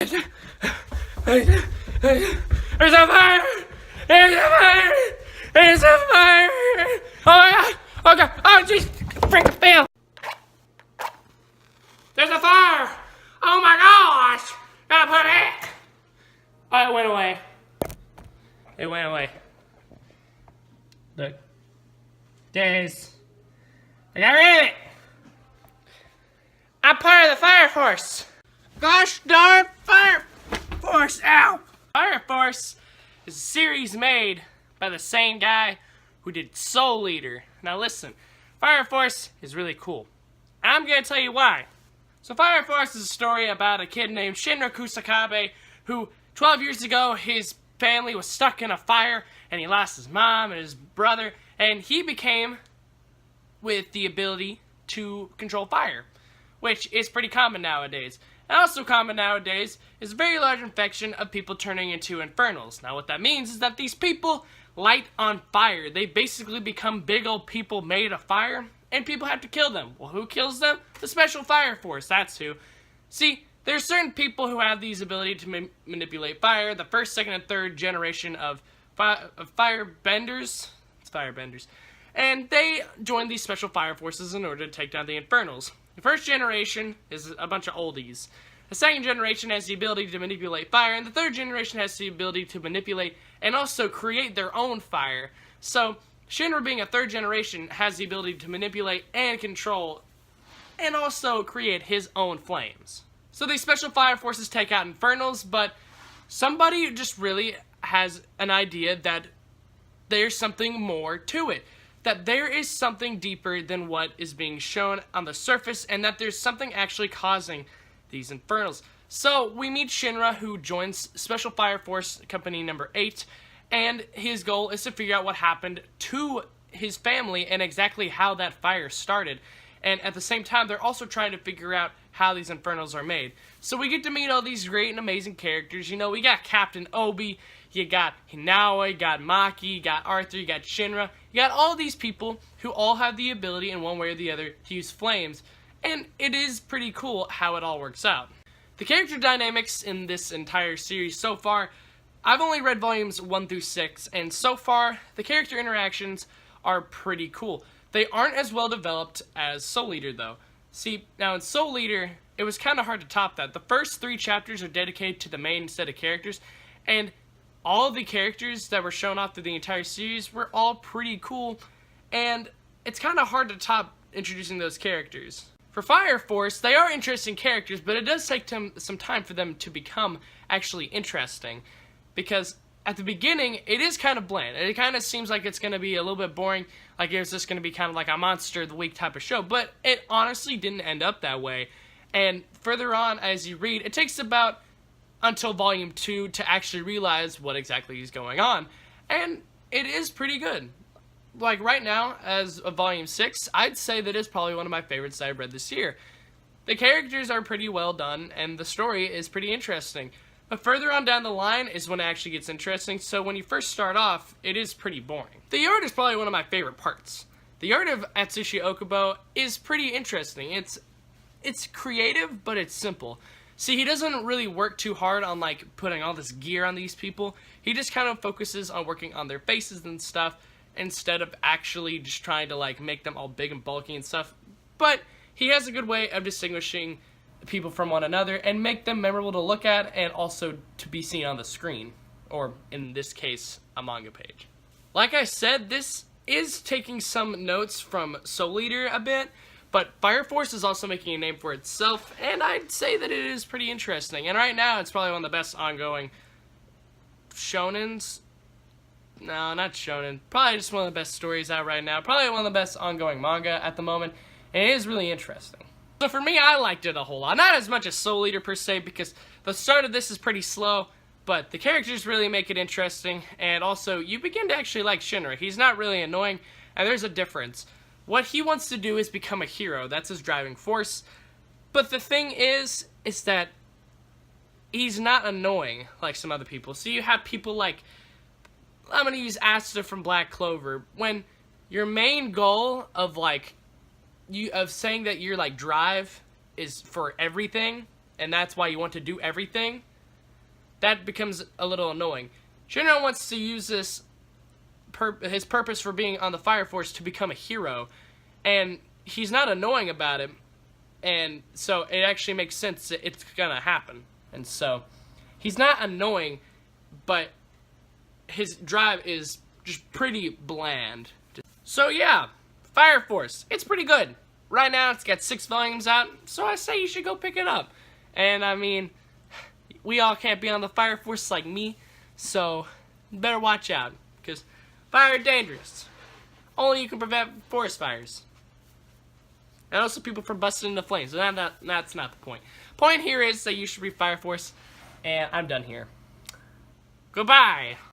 There's a fire! There's a fire! There's a fire! Oh my god! Oh god! Oh jeez! Freaking fail! There's a fire! Oh my gosh! Gotta put it! Oh, it went away. It went away. Look. I got rid of it! I'm part of the Fire Force! Gosh darn Fire Force! Ow! Fire Force is a series made by the same guy who did Soul Eater. Now listen, Fire Force is really cool. I'm gonna tell you why. So Fire Force is a story about a kid named Shinra Kusakabe who 12 years ago his family was stuck in a fire and he lost his mom and his brother and he became with the ability to control fire, which is pretty common nowadays. And also common nowadays is a very large infection of people turning into infernals. Now what that means is that these people light on fire. They basically become big old people made of fire, and people have to kill them. Well, who kills them? The Special Fire Force, that's who. See, there are certain people who have these ability to manipulate fire. The first, second, and third generation of firebenders. It's firebenders. And they join these special fire forces in order to take down the Infernals. The first generation is a bunch of oldies. The second generation has the ability to manipulate fire, and the third generation has the ability to manipulate and also create their own fire. So, Shinra being a third generation has the ability to manipulate and control and also create his own flames. So these special fire forces take out Infernals, but somebody just really has an idea that there's something more to it. That there is something deeper than what is being shown on the surface, and that there's something actually causing these Infernals. So we meet Shinra, who joins Special Fire Force Company number 8, and his goal is to figure out what happened to his family and exactly how that fire started. And at the same time, they're also trying to figure out how these Infernals are made. So we get to meet all these great and amazing characters. You know, we got Captain Obi, you got Hinawa, you got Maki, you got Arthur, you got Shinra. You got all these people who all have the ability in one way or the other to use flames. And it is pretty cool how it all works out. The character dynamics in this entire series so far, I've only read volumes 1 through 6, and so far, the character interactions are pretty cool. They aren't as well developed as Soul Eater, though. See, now in Soul Eater, it was kind of hard to top that. The first 3 chapters are dedicated to the main set of characters, and all of the characters that were shown off through the entire series were all pretty cool, and it's kind of hard to top introducing those characters. For Fire Force, they are interesting characters, but it does take some time for them to become actually interesting, because at the beginning, it is kind of bland. It kind of seems like it's going to be a little bit boring, like it's just going to be kind of like a Monster of the Week type of show, but it honestly didn't end up that way. And further on, as you read, it takes about until volume 2 to actually realize what exactly is going on, and it is pretty good. Like right now, as of volume 6, I'd say that is probably one of my favorites that I've read this year. The characters are pretty well done, and the story is pretty interesting. But further on down the line is when it actually gets interesting, so when you first start off, it is pretty boring. The art is probably one of my favorite parts. The art of Atsushi Okubo is pretty interesting. It's creative, but it's simple. See, he doesn't really work too hard on, like, putting all this gear on these people. He just kind of focuses on working on their faces and stuff, instead of actually just trying to, like, make them all big and bulky and stuff. But he has a good way of distinguishing people from one another and make them memorable to look at and also to be seen on the screen. Or, in this case, a manga page. Like I said, this is taking some notes from Soul Eater a bit, but Fire Force is also making a name for itself, and I'd say that it is pretty interesting. And right now, it's probably one of the best ongoing shonens. No, not shonen. Probably just one of the best stories out right now. Probably one of the best ongoing manga at the moment, and it is really interesting. So for me, I liked it a whole lot. Not as much as Soul Eater per se, because the start of this is pretty slow, but the characters really make it interesting, and also, you begin to actually like Shinra. He's not really annoying, and there's a difference. What he wants to do is become a hero. That's his driving force. But the thing is that he's not annoying like some other people. So you have people like, I'm going to use Asta from Black Clover. When your main goal of saying that your like drive is for everything, and that's why you want to do everything, that becomes a little annoying. Shinra wants to use this his purpose for being on the Fire Force to become a hero, and he's not annoying about it, and so it actually makes sense that it's gonna happen. And so he's not annoying, but his drive is just pretty bland. So yeah, Fire Force, it's pretty good. Right now it's got 6 volumes out, so I say you should go pick it up. And I mean, we all can't be on the Fire Force like me, so better watch out, because fire dangerous. Only you can prevent forest fires. And also people from busting into flames. So that's not the point. Point here is that you should read Fire Force, and I'm done here. Goodbye.